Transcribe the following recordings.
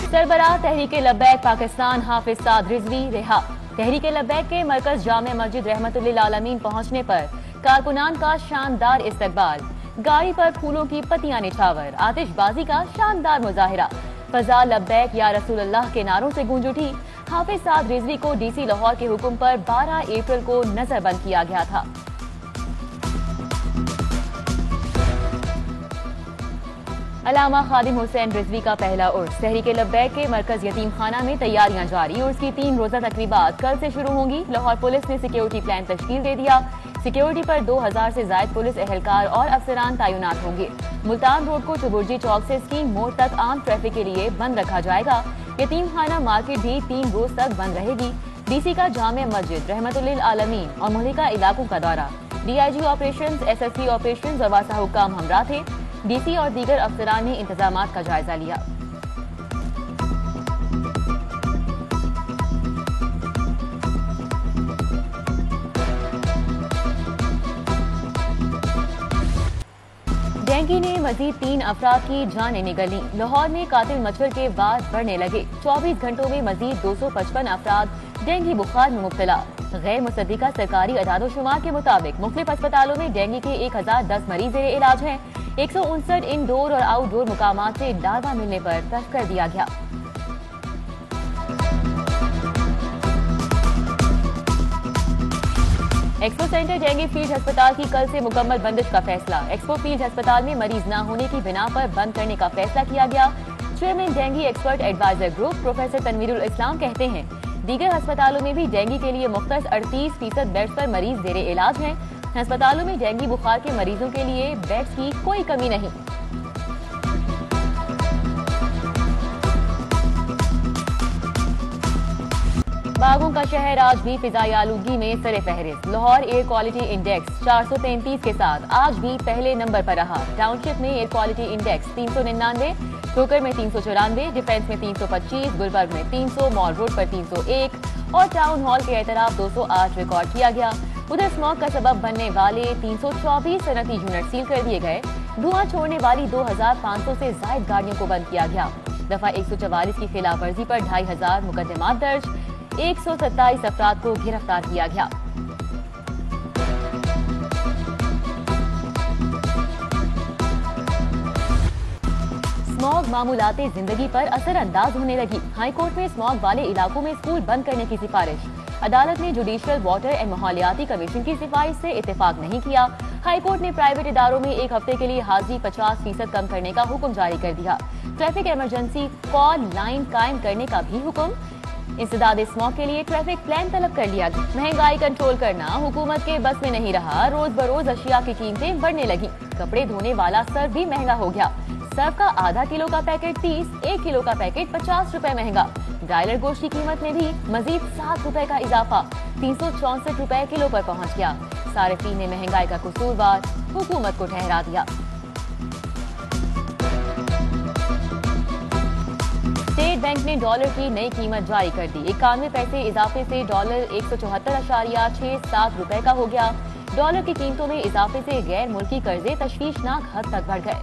सरबराह तहरीके लब्बैक पाकिस्तान हाफिज साद रिजवी रिहा। तहरीके लब्बैक के मरकज जामे मस्जिद रहमतुल्लिल आलमीन पहुंचने पर कारकुनान का शानदार इस्तकबाल। गाड़ी पर फूलों की पत्तियां निछावर, आतिशबाजी का शानदार मुजाहिरा। फजा लब्बैक या रसूल अल्लाह के नारों से गूंज उठी। हाफिज साद रिजवी को डीसी लाहौर के हुक्म पर 12 अप्रैल को नजरबंद किया गया था। अल्लामा खादिम हुसैन रिजवी का पहला उर्स। तहरीके लब्बैक के मरकज यतीम खाना में तैयारियां जारी। उर्स की 3 रोजा तकरीबात कल से शुरू होंगी। लाहौर पुलिस ने सिक्योरिटी प्लान तश्कील दे दिया। सिक्योरिटी पर 2000 से ज्यादा पुलिस एहलकार और अफसरान तैनात होंगे। मुल्तान रोड को चुबुर्जी चौक से स्कीम मोड़ तक आम ट्रैफिक के लिए बंद रखा जाएगा। यतीम खाना मार्केट भी 3 रोज तक बंद रहेगी। डीसी का जामे मस्जिद रहमतुल्लिल आलमीन और मुहलिका इलाकों का दौरा। डीआईजी ऑपरेशंस, एसएसपी ऑपरेशंस और वासा हुक्काम हमरा थे। डीसी और दीगर अफसरान ने इंतजामात का जायजा लिया। डेंगू ने मजीद 3 अफराद की जानें निगली। लाहौर में कातिल मच्छर के वार बढ़ने लगे। 24 घंटों में मजीद 255 अफराद डेंगू बुखार में मुब्तला। गैर मुसद्दिका सरकारी अदाद-ओ-शुमार के मुताबिक मुख्तलिफ अस्पतालों में डेंगू के 1010 मरीज जेरे इलाज हैं। 159 इंडोर और आउटडोर मुकामात से दावा मिलने पर तर्क कर दिया गया। एक्सपो सेंटर डेंगू फील्ड अस्पताल की कल से मुकम्मल बंदिश का फैसला। एक्सपो फील्ड अस्पताल में मरीज न होने की बिना पर बंद करने का फैसला किया गया। Chairman dengue expert adviser group professor Tanvirul Islam कहते हैं, दीगर अस्पतालों में भी डेंगू के लिए मुख्तस 38% बेड्स पर मरीज जेरे इलाज हैं। अस्पतालों में डेंगू बुखार के मरीजों के लिए बेड्स की कोई कमी नहीं। बागों का शहर आज भी फिजाई आलूगी में सरे फहरिस्त। लाहौर एयर क्वालिटी इंडेक्स 433 के साथ आज भी पहले नंबर पर रहा। टाउनशिप में एयर क्वालिटी इंडेक्स 399, ठोकर में 394, डिफेंस में 325, गुलबर्ग में 300, मॉल रोड पर 301 और टाउन हॉल के एतराफ 208 रिकॉर्ड किया गया। उधर स्मॉग का सबब बनने वाले 324 सनती यूनिट सील कर दिए गए। धुआं छोड़ने वाली 2500 से ज्यादा गाड़ियों को बंद किया गया। दफा 144 की खिलाफ वर्जी पर 2500 मुकदमात दर्ज। 127 अफराद को गिरफ्तार किया गया। स्मॉग मामूलाते जिंदगी पर असर अंदाज होने लगी। हाई कोर्ट में स्मॉग वाले इलाकों में स्कूल बंद करने की सिफारिश। अदालत ने जुडिशियल वाटर एंड माहौलियाती कमीशन की सिफारिश से इत्तेफाक नहीं किया। हाई कोर्ट ने प्राइवेट इदारों में 1 हफ्ते के लिए हाजिरी 50% कम करने का हुक्म जारी कर दिया। ट्रैफिक इमरजेंसी कॉल लाइन कायम करने का भी हुक्म। इंसदाद स्मॉग के लिए ट्रैफिक प्लान तलब कर लिया गया। महंगाई कंट्रोल करना हुकूमत के बस में नहीं रहा। रोज बरोज अशिया की कीमतें बढ़ने लगी। कपड़े धोने वाला सर्फ भी महंगा हो गया। सर्फ का आधा किलो का पैकेट 30, 1 किलो का पैकेट 50 रुपए महंगा। ब्रायलर गोश्त की कीमत में भी मजीद 7 रुपए का इजाफा 364 रुपए किलो पर पहुंच गया। सारिफीन ने महंगाई का कसूरवार हुकूमत को ठहरा दिया। स्टेट बैंक ने डॉलर की नई कीमत जारी कर दी। 91 पैसे इजाफे से डॉलर 174.67 रुपए का हो गया। डॉलर की कीमतों में इजाफे से गैर मुल्की कर्जे तशवीशनाक हद तक बढ़ गए।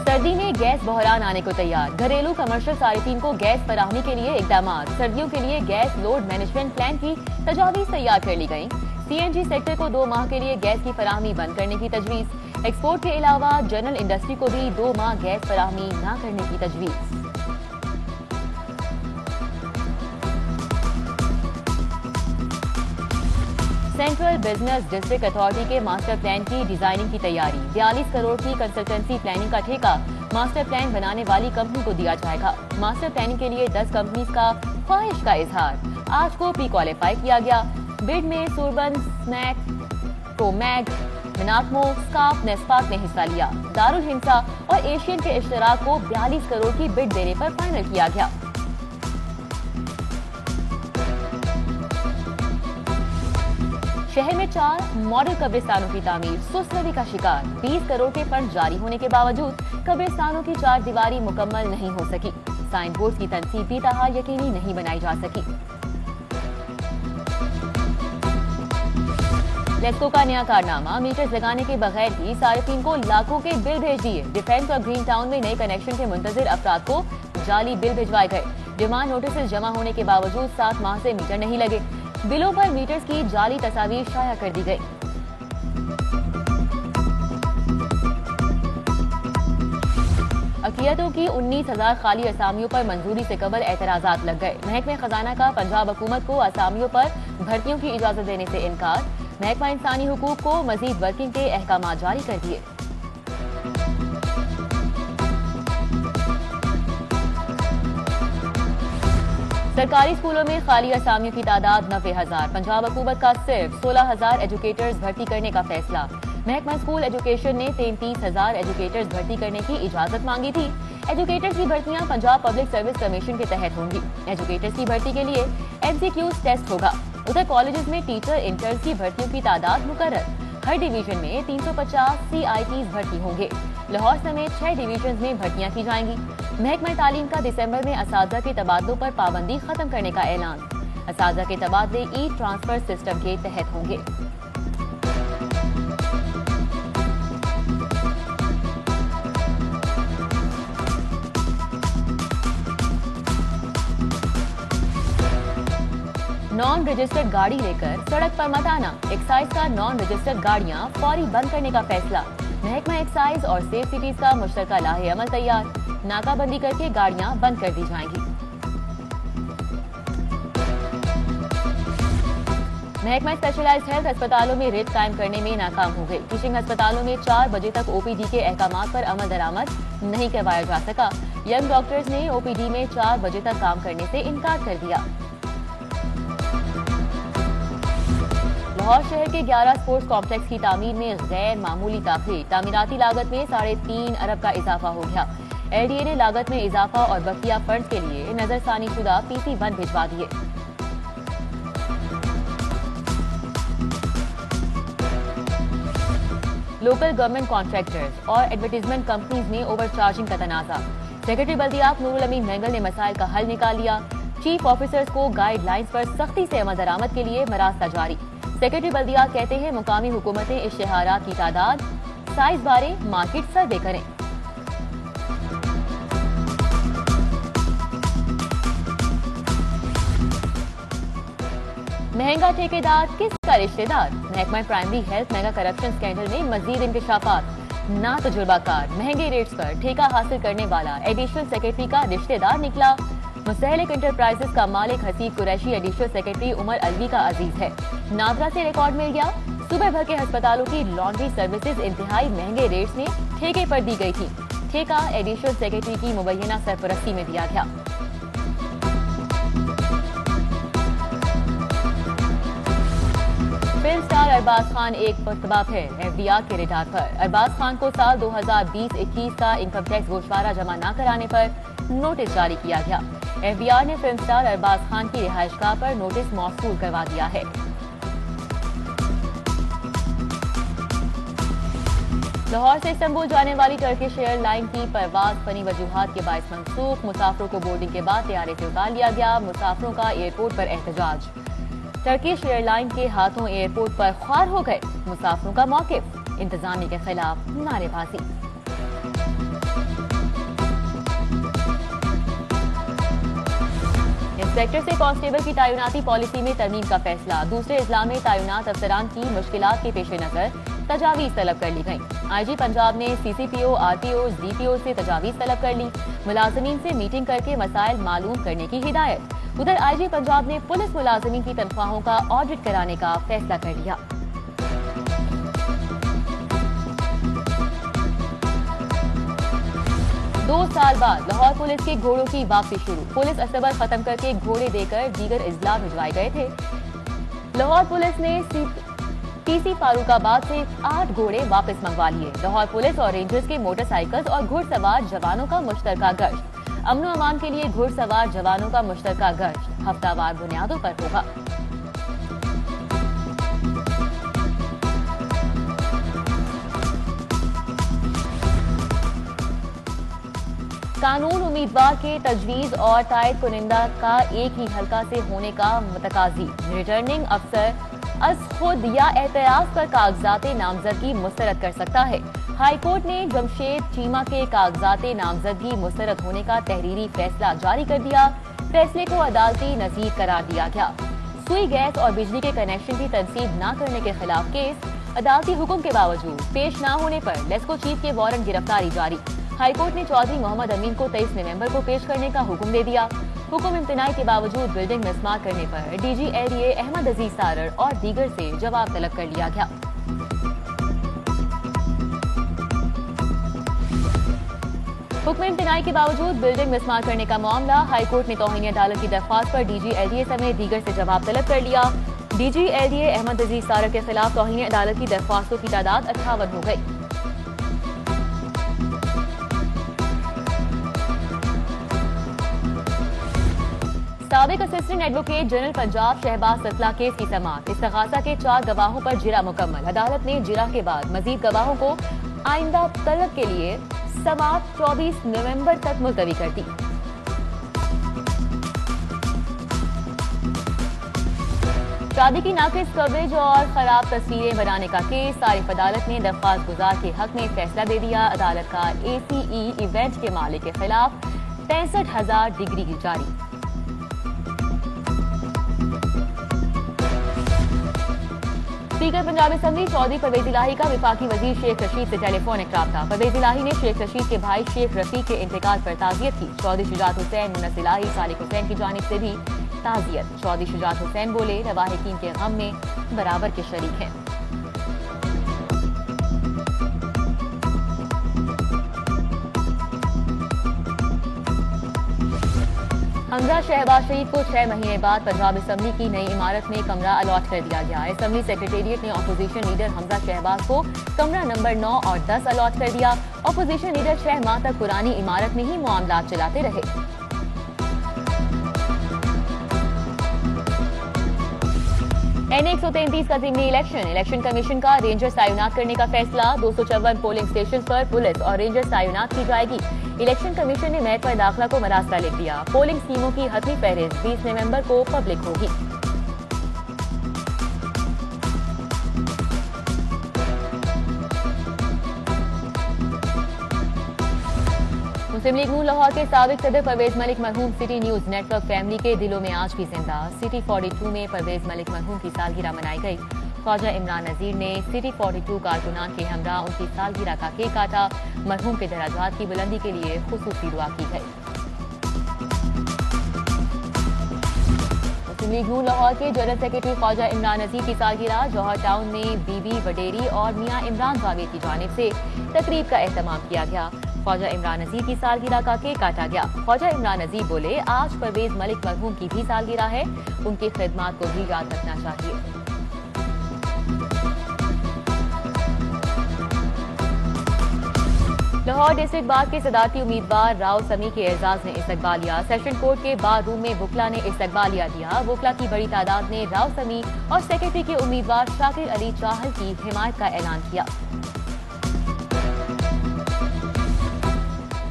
सर्दी में गैस बहरान आने को तैयार। घरेलू कमर्शियल सारिफीन को गैस फराहमी के लिए इकदाम। सर्दियों के लिए गैस लोड मैनेजमेंट प्लान की तजावीज तैयार कर ली गयी। सीएनजी सेक्टर को 2 माह के लिए गैस की फराहमी बंद करने की तजवीज। एक्सपोर्ट के अलावा जनरल इंडस्ट्री को भी 2 माह गैस फराहमी न करने की तजवीज। सेंट्रल बिजनेस डिस्ट्रिक्ट अथॉरिटी के मास्टर प्लान की डिजाइनिंग की तैयारी। 42 करोड़ की कंसल्टेंसी प्लानिंग का ठेका मास्टर प्लान बनाने वाली कंपनी को दिया जाएगा। मास्टर प्लानिंग के लिए 10 कंपनीज का ख्वाहिश का इजहार। आज को प्री क्वालिफाई किया गया। बिड में सुरबन, स्नैक, प्रोमैग, मिनाकमो, स्काफ, नेस्पाक ने हिस्सा लिया। दारुल हिंसा और एशियन के इश्तराक को 42 करोड़ की बिड देने पर फाइनल किया गया। शहर में 4 मॉडल कब्रिस्तानों की तामीर सुस्त रवि का शिकार। 20 करोड़ के फंड जारी होने के बावजूद कब्रिस्तानों की 4 दीवारी मुकम्मल नहीं हो सकी। साइन बोर्ड की तनसीब भी ताहाल यकीनी नहीं बनाई जा सकी। नेस्को का नया कारनामा, मीटर्स लगाने के बगैर ही सार्फिन को लाखों के बिल भेज दिए। डिफेंस और ग्रीन टाउन में नए कनेक्शन के मुंतजिर अफराद को जाली बिल भिजवाए गए। डिमांड नोटिस जमा होने के बावजूद 7 माह से मीटर नहीं लगे। बिलों पर मीटर्स की जाली तस्वीर शाया कर दी गई। अकियतों की 19,000 खाली असामियों पर मंजूरी से कबल एतराजात लग गए। महकमा खजाना का पंजाब हुकूमत को असामियों पर भर्तियों की इजाजत देने से इनकार। महकमा इंसानी हुकूक को मजीद वर्किंग के अहकाम जारी कर दिए। सरकारी स्कूलों में खाली असामियों की तादाद 90,000। पंजाब हुकूमत का सिर्फ 16,000 एजुकेटर्स भर्ती करने का फैसला। महकमा स्कूल एजुकेशन ने 33,000 एजुकेटर्स भर्ती करने की इजाजत मांगी थी। एजुकेटर्स की भर्तियां पंजाब पब्लिक सर्विस कमीशन के तहत होंगी। एजुकेटर्स की भर्ती के लिए MCQs टेस्ट होगा। उधर कॉलेजेस में टीचर इंटर्न्स की भर्तियों की तादाद मुकर्रर। हर डिवीजन में 350 CITs भर्ती होंगे। लाहौर समेत 6 डिवीजन में भर्तियां की जाएंगी। महकमा तालीम का दिसंबर में असातिज़ा के तबादलों पर पाबंदी खत्म करने का ऐलान। असातिज़ा के तबादले ई-ट्रांसफर सिस्टम के तहत होंगे। नॉन रजिस्टर्ड गाड़ी लेकर सड़क पर मत आना। एक्साइज का नॉन रजिस्टर्ड गाड़ियां फौरी बंद करने का फैसला। महकमा एक्साइज और सेफ सिटीज का मुश्तरका लाहे अमल तैयार। नाकाबंदी करके गाड़ियां बंद कर दी जाएंगी। महकमा स्पेशलाइज्ड हेल्थ अस्पतालों में रेट कायम करने में नाकाम हो गई। टीचिंग अस्पतालों में 4 बजे तक OPD के अहकामात पर अमल दरामद नहीं करवाया जा सका। यंग डॉक्टर्स ने OPD में 4 बजे तक काम करने से इनकार कर दिया। लाहौर शहर के 11 स्पोर्ट्स कॉम्प्लेक्स की तामीर में गैर मामूली ताखीर। तामीराती लागत में 3.5 अरब का इजाफा हो गया। LDA ने लागत में इजाफा और बकिया फंड के लिए नजरसानी शुदा PC1 भिजवा दिए। लोकल गवर्नमेंट कॉन्ट्रैक्टर्स और एडवर्टीजमेंट कंपनीज में ओवर चार्जिंग का तनाजा। सेक्रेटरी बल्दियात नूरुल अमीन मेंगल ने मसाइल का हल निकाल लिया। चीफ ऑफिसर्स को गाइडलाइंस पर सख्ती से अमल दरामद के लिए मरास्ता जारी। सेक्रेटरी बल्दियात कहते हैं मुकामी हुकूमतें इश्तिहारात की तादाद साइज बारे मार्केट सर्वे करें। महंगा ठेकेदार किसका रिश्तेदार। महकमा primary health mega corruption scandal में मजीद इंकशाफात। ना तजुर्बाकार महंगे रेट्स पर ठेका हासिल करने वाला एडिशनल सेक्रेटरी का रिश्तेदार निकला। मुस्तहलिक इंटरप्राइजेस का मालिक हसीब कुरैशी एडिशनल सेक्रेटरी उमर अलवी का अजीज है। नादरा से रिकॉर्ड मिल गया। सूबे भर के अस्पतालों की लॉन्ड्री सर्विसेज इंतहाई महंगे रेट्स में ठेके पर दी गई थी। ठेका एडिशनल सेक्रेटरी की मुबैना सरपरस्ती में दिया गया। फिल्म स्टार अरबाज खान एक मरतबा फिर FDR के रिटार पर। अरबाज खान को साल 2020-21 का इनकम टैक्स गोशवारा जमा न कराने पर नोटिस जारी किया गया। FDR ने फिल्म स्टार अरबाज खान की रिहाइशगाह पर नोटिस मौसूल करवा दिया है। लाहौर से इस्तांबुल जाने वाली टर्किश एयरलाइन की परवाज फनी वजूहात के बायस मनसूख। मुसाफिरों को बोर्डिंग के बाद तैयारे से उतार लिया गया। मुसाफिरों का एयरपोर्ट पर एहतजाज। टर्किश एयरलाइन के हाथों एयरपोर्ट पर ख्वार हो गए मुसाफिरों का मौकिफ। इंतजामिया के खिलाफ नारेबाजी। इंस्पेक्टर से कांस्टेबल की तैनाती पॉलिसी में तरमीम का फैसला। दूसरे इजला में तैनात अफसरान की मुश्किलात के पेश नजर तजावीज तलब कर ली गई। IG पंजाब ने CCPO, RPO, DPO से तजावीज तलब कर ली। मुलाजमीन से मीटिंग करके मसाइल मालूम करने की हिदायत। उधर IG पंजाब ने पुलिस मुलाजमीन की तनख्वाहों का ऑडिट कराने का फैसला कर लिया। दो साल बाद लाहौर पुलिस के घोड़ों की वापसी शुरू। पुलिस अस्तबल खत्म करके घोड़े देकर दीगर इजला भिजवाए गए थे। लाहौर पुलिस ने TC फारूकाबाद से 8 घोड़े वापस मंगवा लिए। लाहौर पुलिस और रेंजर्स के मोटरसाइकिल्स और घुड़सवार जवानों का मुश्तरका गश्त। अमन व अमान के लिए घुड़सवार जवानों का मुश्तरका गश्त हफ्तावार बुनियादों पर होगा। कानून उम्मीदवार के तजवीज और तायद कुनिंदा का एक ही हल्का से होने का मुतकाजी। रिटर्निंग अफसर अस खुद या एतराज पर कागजात नामजदगी मुस्तरद कर सकता है। हाईकोर्ट ने जमशेद चीमा के कागजात नामजदगी मुस्तरद होने का तहरीरी फैसला जारी कर दिया। फैसले को अदालती नजीर करार दिया गया। सुई गैस और बिजली के कनेक्शन की तनसीब न करने के खिलाफ केस, अदालती हुक्म के बावजूद पेश न होने पर लेस्को चीफ के वारंट गिरफ्तारी जारी। हाईकोर्ट ने चौधरी मोहम्मद अमीन को 23 नवंबर को पेश करने का हुक्म दे दिया। हुक्म इम्तनाई के बावजूद बिल्डिंग मिसमार करने पर डीजी एलडीए अहमद अजीज सारर और दीगर से जवाब तलब कर लिया गया। हुक्म इम्तनाई के बावजूद बिल्डिंग मिसमार करने का मामला, हाईकोर्ट ने तौहीन अदालत की दरख्वास्त पर डीजी एलडीए समेत दीगर से जवाब तलब कर लिया। डीजी एलडीए अहमद अजीज सारर के खिलाफ तौहीन अदालत की दरख्वास्तों की तादाद 58 हो गई। साबिक assistant advocate general Punjab Shahbaz Satla case की समाअत, इस्तगासा के 4 गवाहों पर जिरा मुकम्मल। अदालत ने जिरा के बाद मजीद गवाहों को आइंदा तलब के लिए समाअत 24 नवंबर तक मुलतवी कर दी। शादी की नाकिस कवरेज और खराब तस्वीरें बनाने का केस, तारीफ अदालत ने दरख्वास्त गुजार के हक में फैसला दे दिया। अदालत का एसीई इवेंट के मालिक के खिलाफ 65,000 डिग्री जारी। स्पीकर पंजाब असेंबली चौधरी परवेज इलाही का विफाकी वजीर शेख रशीद से टेलीफोनिक राब्ता। परवेज इलाही ने शेख रशीद के भाई शेख रफीक के इंतकाल पर ताज़ियत की। चौधरी शुजात हुसैन, मुन्नस इलाही, सालिक हुसैन की जानिब से भी ताज़ियत। चौधरी शुजात हुसैन बोले, लवाहिकीन के गम में बराबर के शरीक हैं। हमजा शहबाज शरीफ को 6 महीने बाद पंजाब असेंबली की नई इमारत में कमरा अलॉट कर दिया गया। असेंबली सेक्रेटेरिएट ने अपोजिशन लीडर हमजा शहबाज को कमरा नंबर 9 और 10 अलॉट कर दिया। अपोजिशन लीडर 6 माह तक पुरानी इमारत में ही मामलात चलाते रहे। NA 133 का ज़िमनी इलेक्शन कमीशन का रेंजर्स तैनात करने का फैसला। 254 पोलिंग स्टेशन पर पुलिस और रेंजर्स तैनात की जाएगी। इलेक्शन कमीशन ने महकमा पर दाखिला को मरासला लिख दिया। पोलिंग स्कीमों की हतमी फहरिस्त 20 नवंबर को पब्लिक होगी। मुस्लिम लीग नून लाहौर के साबिक सदर परवेज मलिक मरहूम सिटी न्यूज नेटवर्क फैमिली के दिलों में आज भी जिंदा। सिटी 42 में परवेज मलिक मरहूम की सालगिरह मनाई गई। ख्वाजा इमरान नजीर ने सिटी 42 कारकुनान के हमरा उनकी सालगिरह का केक काटा। मरहूम के दराजात की बुलंदी के लिए खुसूसी दुआ की गई। मुस्लिम लीग नून लाहौर के जनरल सेक्रेटरी ख्वाजा इमरान नजीर की सालगिरह जौहर टाउन में बीबी वडेरी और मियां इमरान जावेद की जानिब से तकरीब का एहतमाम किया गया। ख्वाजा इमरान नजीर की सालगिरह का केक काटा गया। ख्वाजा इमरान नजीर बोले, आज परवेज मलिक मरहूम की भी सालगिरह है, उनकी खिदमात को भी याद रखना चाहिए। लाहौर डिस्ट्रिक्ट बार के सदारती उम्मीदवार राव समी के एजाज ने इस्तकबालिया। सेशन कोर्ट के बार रूम में वकला ने इस्तकबालिया दिया। वकला की बड़ी तादाद ने राव समी और सेक्रेटरी के उम्मीदवार शाकिर अली चाहल की हिमायत का ऐलान किया।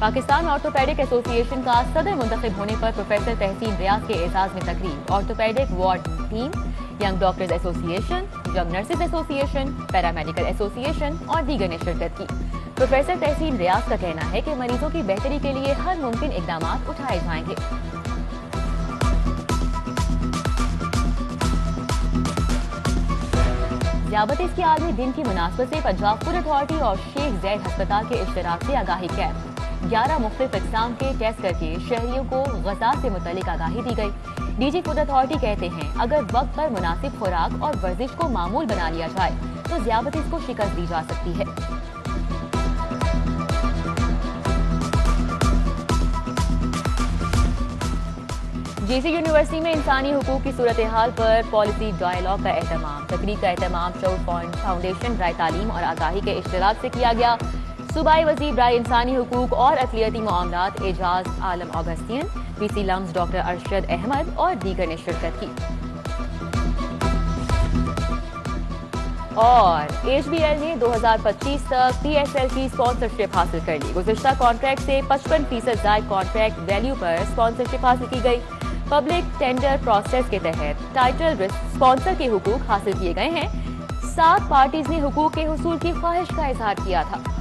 पाकिस्तान ऑर्थोपेडिक एसोसिएशन का सदर मुंतखब होने पर प्रोफेसर तहसीन रियाज के एजाज में तकरीब। Orthopaedic ward team, young doctors association, young nurses association, paramedical association और दीगर ने शिरकत की। प्रोफेसर तहसीन रियाज का कहना है कि मरीजों की बेहतरी के लिए हर मुमकिन इकदाम उठाए जाएंगे। ज़ियाबतीस के आलमी दिन की मुनासबत से पंजाब फूड अथॉरिटी और शेख जैद अस्पताल के इश्तराक से आगाही कैंप। 11 मुख्तलिफ इक़साम के टेस्ट करके शहरियों को ग़िज़ा से मुतल्लिक़ आगाही दी गई। डीजी फूड अथॉरिटी कहते हैं, अगर वक्त पर मुनासिब खुराक और वर्जिश को मामूल बना लिया जाए तो ज़ियाबतीस को शिकस्त दी जा सकती है। जीसी यूनिवर्सिटी में इंसानी हुकूक की सूरत हाल पर पॉलिसी डायलॉग का एहतमाम। तकरीब का एहतमाम शऊर फाउंडेशन राय तालीम और आगाही के इश्तराक से किया गया। सूबाई वज़ीर राय इंसानी हुकूक और अक़लियती मामलात Ejaz Alam Augustine, PC LUMS doctor Arshad Ahmad और दीगर ने शिरकत की। और एचबीएल ने 2025 तक पीएसएल की स्पॉन्सरशिप हासिल कर ली। गुज़िश्ता कॉन्ट्रैक्ट से 55% ज़ायद कॉन्ट्रैक्ट वैल्यू पर स्पॉन्सरशिप हासिल की गई। पब्लिक टेंडर प्रोसेस के तहत टाइटल स्पॉन्सर के हुकूक हासिल किए गए हैं। 7 पार्टीज ने हुकूक के हुसूल की ख्वाहिश का इजहार किया था।